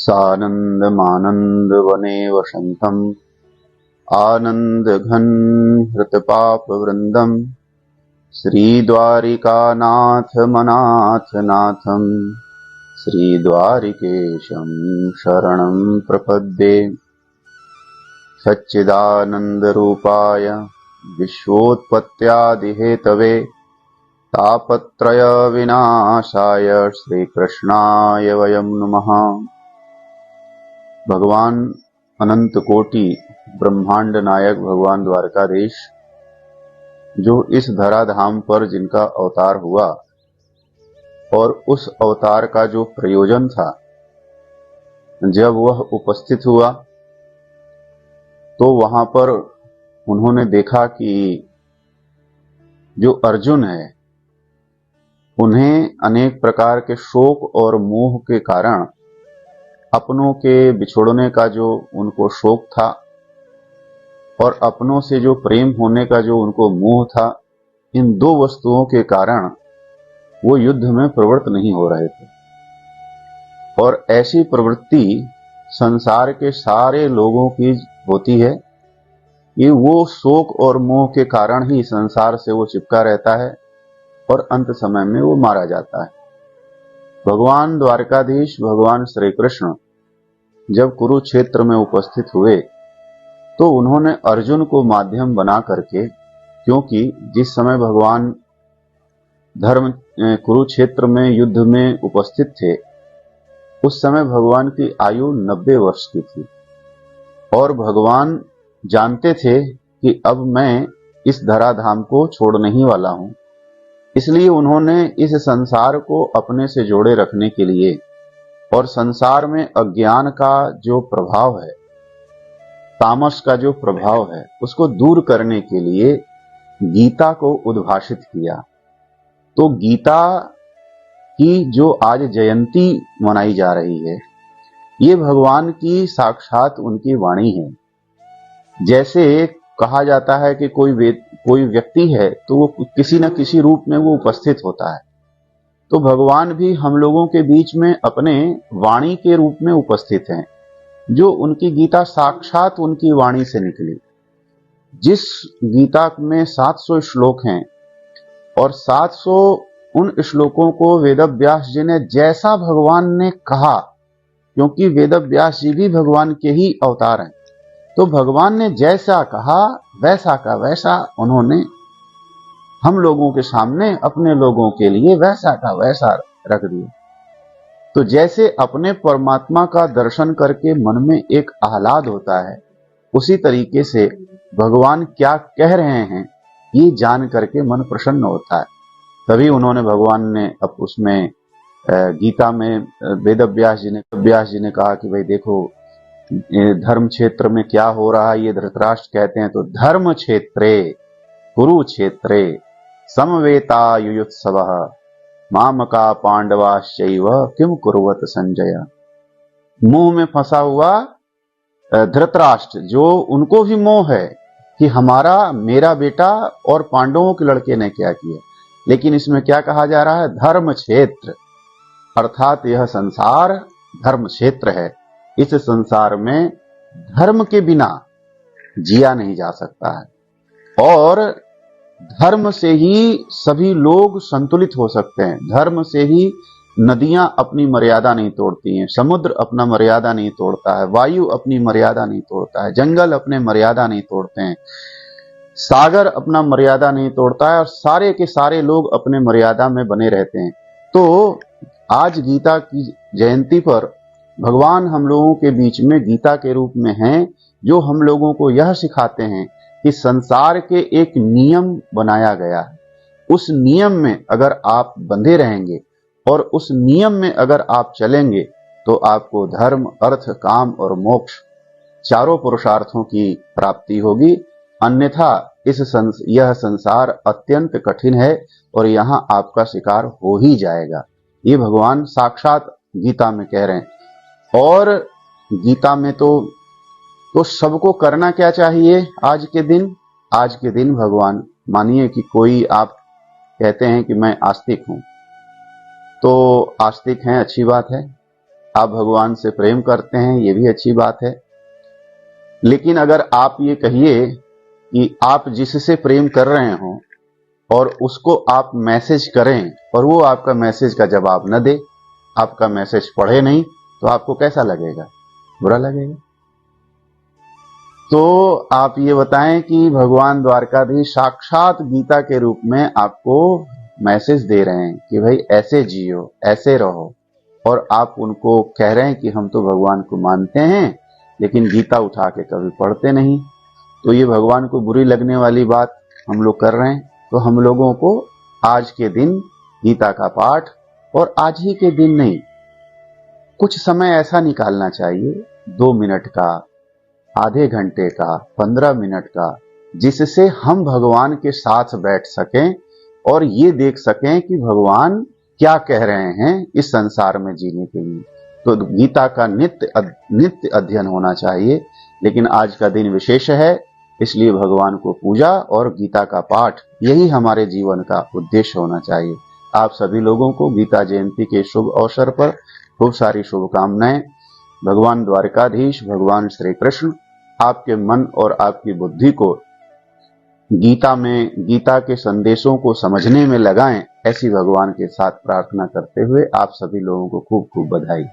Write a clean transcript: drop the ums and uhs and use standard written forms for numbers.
सानन्दमानन्दवने वसन्तम् आनन्दघन हृतपापवृन्दम् श्रीद्वारिकानाथमनाथनाथम् श्रीद्वारिकेशम् शरणं प्रपद्ये। सच्चिदानन्दरूपाय विश्वोत्पत्त्यादिहेतवे तापत्रयविनाशाय श्रीकृष्णाय वयं नमः। भगवान अनंत कोटि ब्रह्मांड नायक भगवान द्वारकाधीश जो इस धराधाम पर जिनका अवतार हुआ और उस अवतार का जो प्रयोजन था, जब वह उपस्थित हुआ तो वहां पर उन्होंने देखा कि जो अर्जुन है उन्हें अनेक प्रकार के शोक और मोह के कारण अपनों के बिछोड़ने का जो उनको शोक था और अपनों से जो प्रेम होने का जो उनको मोह था, इन दो वस्तुओं के कारण वो युद्ध में प्रवृत्त नहीं हो रहे थे। और ऐसी प्रवृत्ति संसार के सारे लोगों की होती है कि वो शोक और मोह के कारण ही संसार से वो चिपका रहता है और अंत समय में वो मारा जाता है। भगवान द्वारकाधीश भगवान श्री कृष्ण जब कुरुक्षेत्र में उपस्थित हुए तो उन्होंने अर्जुन को माध्यम बना करके, क्योंकि जिस समय भगवान कुरुक्षेत्र में युद्ध में उपस्थित थे उस समय भगवान की आयु 90 वर्ष की थी और भगवान जानते थे कि अब मैं इस धराधाम को छोड़ने ही वाला हूं। इसलिए उन्होंने इस संसार को अपने से जोड़े रखने के लिए और संसार में अज्ञान का जो प्रभाव है, तामस का जो प्रभाव है, उसको दूर करने के लिए गीता को उद्भाषित किया। तो गीता की जो आज जयंती मनाई जा रही है, ये भगवान की साक्षात उनकी वाणी है। जैसे कहा जाता है कि कोई व्यक्ति है तो वो किसी न किसी रूप में वो उपस्थित होता है, तो भगवान भी हम लोगों के बीच में अपने वाणी के रूप में उपस्थित हैं। जो उनकी गीता साक्षात उनकी वाणी से निकली, जिस गीता में 700 श्लोक हैं और 700 उन श्लोकों को वेदव्यास जी ने जैसा भगवान ने कहा, क्योंकि वेदव्यास जी भी भगवान के ही अवतार हैं, तो भगवान ने जैसा कहा वैसा का वैसा उन्होंने हम लोगों के सामने अपने लोगों के लिए वैसा का वैसा रख दिया। तो जैसे अपने परमात्मा का दर्शन करके मन में एक आह्लाद होता है, उसी तरीके से भगवान क्या कह रहे हैं ये जान करके मन प्रसन्न होता है। तभी उन्होंने भगवान ने अब उसमें गीता में वेदव्यास जी ने कहा कि भाई देखो धर्म क्षेत्र में क्या हो रहा है। ये धृतराष्ट्र कहते हैं तो धर्म क्षेत्रे कुरुक्षेत्रे समवेता युयुत्सवः मामका पांडवाश्चैव किम कुर्वत संजय। मुंह में फंसा हुआ धृतराष्ट्र, जो उनको भी मोह है कि मेरा बेटा और पांडवों के लड़के ने क्या किया, लेकिन इसमें क्या कहा जा रहा है, धर्म क्षेत्र, अर्थात यह संसार धर्म क्षेत्र है। इस संसार में धर्म के बिना जिया नहीं जा सकता है और धर्म से ही सभी लोग संतुलित हो सकते हैं। धर्म से ही नदियां अपनी मर्यादा नहीं तोड़ती हैं, समुद्र अपना मर्यादा नहीं तोड़ता है, वायु अपनी मर्यादा नहीं तोड़ता है, जंगल अपने मर्यादा नहीं तोड़ते हैं, सागर अपना मर्यादा नहीं तोड़ता है और सारे के सारे लोग अपने मर्यादा में बने रहते हैं। तो आज गीता की जयंती पर भगवान हम लोगों के बीच में गीता के रूप में हैं, जो हम लोगों को यह सिखाते हैं कि संसार के एक नियम बनाया गया है। उस नियम में अगर आप बंधे रहेंगे और उस नियम में अगर आप चलेंगे तो आपको धर्म, अर्थ, काम और मोक्ष चारों पुरुषार्थों की प्राप्ति होगी। अन्यथा यह संसार अत्यंत कठिन है और यहां आपका शिकार हो ही जाएगा। ये भगवान साक्षात गीता में कह रहे हैं। और गीता में तो सबको करना क्या चाहिए आज के दिन भगवान, मानिए कि कोई आप कहते हैं कि मैं आस्तिक हूं, तो आस्तिक हैं, अच्छी बात है, आप भगवान से प्रेम करते हैं, ये भी अच्छी बात है। लेकिन अगर आप ये कहिए कि आप जिससे प्रेम कर रहे हो और उसको आप मैसेज करें और वो आपका मैसेज का जवाब न दे, आपका मैसेज पढ़े नहीं, तो आपको कैसा लगेगा? बुरा लगेगा। तो आप ये बताएं कि भगवान द्वारकाधीश साक्षात गीता के रूप में आपको मैसेज दे रहे हैं कि भाई ऐसे जियो, ऐसे रहो, और आप उनको कह रहे हैं कि हम तो भगवान को मानते हैं लेकिन गीता उठा के कभी पढ़ते नहीं। तो ये भगवान को बुरी लगने वाली बात हम लोग कर रहे हैं। तो हम लोगों को आज के दिन गीता का पाठ, और आज ही के दिन नहीं, कुछ समय ऐसा निकालना चाहिए, 2 मिनट का, आधे घंटे का, 15 मिनट का, जिससे हम भगवान के साथ बैठ सकें और ये देख सकें कि भगवान क्या कह रहे हैं इस संसार में जीने के लिए। तो गीता का नित्य अध्ययन होना चाहिए। लेकिन आज का दिन विशेष है, इसलिए भगवान को पूजा और गीता का पाठ, यही हमारे जीवन का उद्देश्य होना चाहिए। आप सभी लोगों को गीता जयंती के शुभ अवसर पर खूब सारी शुभकामनाएं। भगवान द्वारकाधीश, भगवान श्री कृष्ण आपके मन और आपकी बुद्धि को गीता के संदेशों को समझने में लगाएं, ऐसी भगवान के साथ प्रार्थना करते हुए आप सभी लोगों को खूब खूब बधाई।